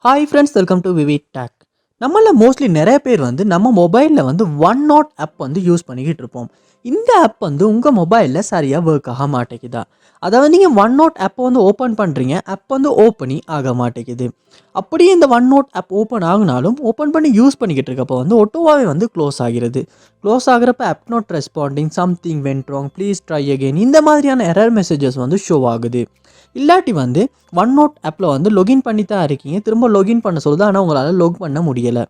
Hi friends, welcome to VividTech. நம்மள mostly நிறைய பேர் நம்ம மொபைலில் OneNote ஆப் யூஸ் பண்ணிக்கிட்டு இருப்போம். இந்த ஆப் உங்கள் மொபைலில் சரியாக ஒர்க் ஆக மாட்டேங்குதா? அதாவது நீங்கள் OneNote ஆப்பை ஓப்பன் பண்ணுறீங்க, ஆப் ஓப்பனி ஆக மாட்டேங்குது. அப்படியே இந்த OneNote ஆப் ஓப்பன் ஆகினாலும் ஓப்பன் பண்ணி யூஸ் பண்ணிக்கிட்டு இருக்கப்போ ஒட்டோவாகவே க்ளோஸ் ஆகிறது. க்ளோஸ் ஆகிறப்ப app not responding, something went wrong, please try again, இந்த மாதிரியான எரர் மெசேஜஸ் ஷோ ஆகுது. இல்லாட்டி OneNote ஆப்பில் லொகின் பண்ணி தான் இருக்கீங்க, திரும்ப லொகின் பண்ண சொல்லுது, ஆனால் உங்களால் லொக் பண்ண முடியலை.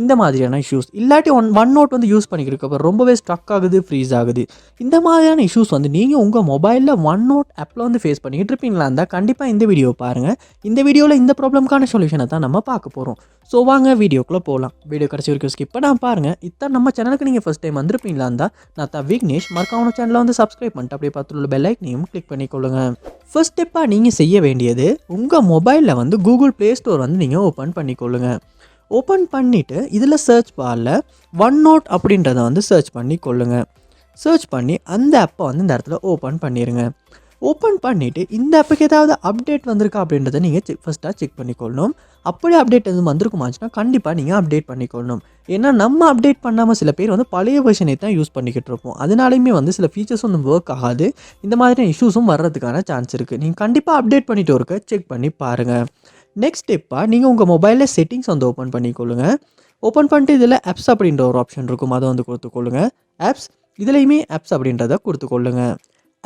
இந்த மாதிரியான இஷ்யூஸ் இல்லாட்டி OneNote யூஸ் பண்ணிக்கிறதுக்கு ரொம்பவே ஸ்ட்ரக் ஆகுது, ஃப்ரீஸ் ஆகுது. இந்த மாதிரியான இஷ்யூஸ் நீங்கள் உங்கள் மொபைலில் OneNote ஆப்பில் ஃபேஸ் பண்ணிக்கிட்டு இருப்பீங்களா இருந்தால் கண்டிப்பாக இந்த வீடியோ பாருங்கள். இந்த வீடியோவில் இந்த ப்ராப்ளம்க்கான சொல்யூஷனை தான் நம்ம பார்க்க போகிறோம். ஸோ வாங்க வீடியோக்குள்ளே போகலாம். வீடியோ கடைசி வரைக்கும் ஸ்கிப் பண்ணாமல் பாருங்கள். இதான் நம்ம சேனலுக்கு நீங்கள் ஃபஸ்ட் டைம் வந்திருப்பீங்களா இருந்தால் நான் தான் விக்னேஷ். மறக்காம சேனலை சப்ஸ்கிரைப் பண்ணிட்டு அப்படியே பார்த்துள்ள பெல் ஐக்கனையும் கிளிக் பண்ணிக்கொள்ளுங்க. ஃபர்ஸ்ட் ஸ்டெப்பாக நீங்கள் செய்ய வேண்டியது, உங்கள் மொபைலில் கூகுள் ப்ளே ஸ்டோர் நீங்கள் ஓப்பன் பண்ணிக்கொள்ளுங்க. ஓப்பன் பண்ணிவிட்டு இதில் சர்ச் பாரில் OneNote அப்படின்றத சர்ச் பண்ணி கொள்ளுங்கள். சர்ச் பண்ணி அந்த ஆப்பை இந்த இடத்துல ஓப்பன் பண்ணிடுங்க. ஓப்பன் பண்ணிவிட்டு இந்த ஆப்புக்கு ஏதாவது அப்டேட் வந்திருக்கா அப்படின்றத நீங்கள் ஃபஸ்ட்டாக செக் பண்ணிக்கொள்ளணும். அப்படி அப்டேட் எதுவும் வந்திருக்குமாச்சுன்னா கண்டிப்பாக நீங்கள் அப்டேட் பண்ணிக்கொள்ளணும். ஏன்னா நம்ம அப்டேட் பண்ணாமல் சில பேர் பழைய வெர்ஷனை தான் யூஸ் பண்ணிக்கிட்டு இருப்போம். அதனாலையுமே சில ஃபீச்சர்ஸ் ஒர்க் ஆகாது. இந்த மாதிரியான இஷ்யூஸும் வர்றதுக்கான சான்ஸ் இருக்குது. நீங்கள் கண்டிப்பாக அப்டேட் பண்ணிட்டு இருக்க செக் பண்ணி பாருங்கள். நெக்ஸ்ட் ஸ்டெப்பாக நீங்கள் உங்கள் மொபைலில் செட்டிங்ஸ் ஓப்பன் பண்ணிக்கொள்ளுங்க. ஓப்பன் பண்ணிட்டு இதில் ஆப்ஸ் அப்படின்ற ஒரு ஆப்ஷன் இருக்கும், அதை கொடுத்துக்கொள்ளுங்க. ஆப்ஸ் இதுலேயுமே ஆப்ஸ் அப்படின்றத கொடுத்துக்கொள்ளுங்க.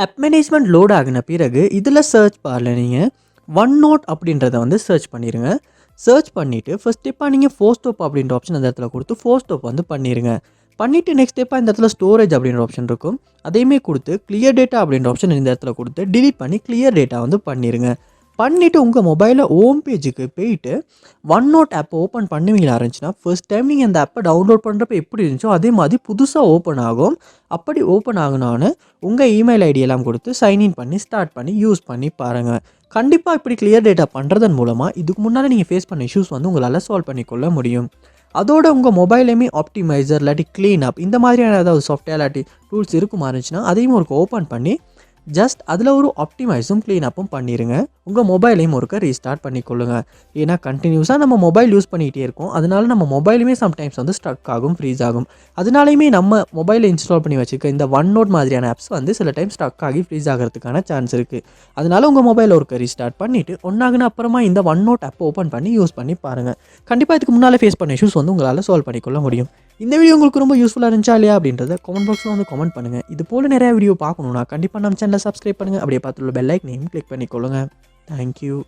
ஆப் மேனேஜ்மெண்ட் லோட் ஆகின பிறகு இதில் சர்ச் பாரில் நீங்கள் OneNote அப்படின்றத சர்ச் பண்ணிடுங்க. சர்ச் பண்ணிவிட்டு ஃபர்ஸ்ட் ஸ்டெப்பாக நீங்கள் ஃபோர்ஸ்டோப் அப்படின்ற ஆப்ஷன் அந்த இடத்துல கொடுத்து ஃபோர்ஸ்டோப் பண்ணிடுங்க. பண்ணிவிட்டு நெக்ஸ்ட் ஸ்டெப்பாக இந்த இடத்துல ஸ்டோரேஜ் அப்படின்ற ஆப்ஷன் இருக்கும், அதையுமே கொடுத்து கிளியர் டேட்டா அப்படின்ற ஆப்ஷன் இந்த இடத்துல கொடுத்து டிலீட் பண்ணி கிளியர் டேட்டா பண்ணிடுங்க. பண்ணிவிட்டு உங்கள் மொபைலில் ஹோம் பேஜுக்கு போயிட்டு OneNote ஆப்பை ஓப்பன் பண்ணுவீங்களா இருந்துச்சுன்னா ஃபர்ஸ்ட் டைம் நீங்கள் அந்த ஆப்பை டவுன்லோட் பண்ணுறப்ப எப்படி இருந்துச்சோ அதே மாதிரி புதுசாக ஓப்பன் ஆகும். அப்படி ஓப்பன் ஆகுனான்னு உங்கள் இமெயில் ஐடியெல்லாம் கொடுத்து சைன்இன் பண்ணி ஸ்டார்ட் பண்ணி யூஸ் பண்ணி பாருங்கள். கண்டிப்பாக இப்படி கிளியர் டேட்டா பண்ணுறதன் மூலமாக இதுக்கு முன்னால் நீங்கள் ஃபேஸ் பண்ண இஷ்யூஸ் உங்களால் சால்வ் பண்ணிக்கொள்ள முடியும். அதோட உங்கள் மொபைலையுமே ஆப்டிமைசர் இல்லாட்டி க்ளீன் அப் இந்த மாதிரியான ஏதாவது சாஃப்ட்வேர் இல்லாட்டி டூல்ஸ் இருக்குமா இருந்துச்சுன்னா அதையும் ஒரு ஓப்பன் பண்ணி ஜஸ்ட் அதில் ஒரு ஆப்டிமைஸும் க்ளீன் அப்பும் பண்ணிடுங்க. உங்கள் மொபைலையும் ஒருக்க ரீஸ்டார்ட் பண்ணிக்கொள்ளுங்க. ஏன்னா கண்டினியூஸாக நம்ம மொபைல் யூஸ் பண்ணிகிட்டே இருக்கோம். அதனால நம்ம மொபைலுமே சம்டைம்ஸ் ஸ்ட்ரக் ஆகும், ஃப்ரீஸ் ஆகும். அதனாலையுமே நம்ம மொபைலில் இன்ஸ்டால் பண்ணி வச்சுருக்க இந்த OneNote மாதிரியான ஆப்ஸ் சில டைம் ஸ்ட்ரக் ஆகி ஃப்ரீஸ் ஆகிறதுக்கான சான்ஸ் இருக்குது. அதனால உங்கள் மொபைல் ஒருக்க ரீஸ்டார்ட் பண்ணிவிட்டு ஒன்றாகுன அப்புறமா இந்த OneNote ஆப்பை ஓப்பன் பண்ணி யூஸ் பண்ணி பாருங்கள். கண்டிப்பாக இதுக்கு முன்னால் ஃபேஸ் பண்ண இஷ்யூஸ் உங்களால் சால்வ் பண்ணிக்கொள்ள முடியும். இந்த வீடியோ உங்களுக்கு ரொம்ப யூஸ்ஃபுல்லாக இருந்துச்சா இல்லையா அப்படின்றத கமெண்ட் பாக்ஸில் கமெண்ட் பண்ணுங்கள். இது போல் நிறைய வீடியோ பார்க்கணுன்னா கண்டிப்பாக நம்ம சேனலை சப்ஸ்கிரைப் பண்ணுங்கள். அப்படியே பார்த்துள்ள பெல் ஐக்கனையும் கிளிக் பண்ணிக்கொள்ளுங்கள். தேங்க்யூ.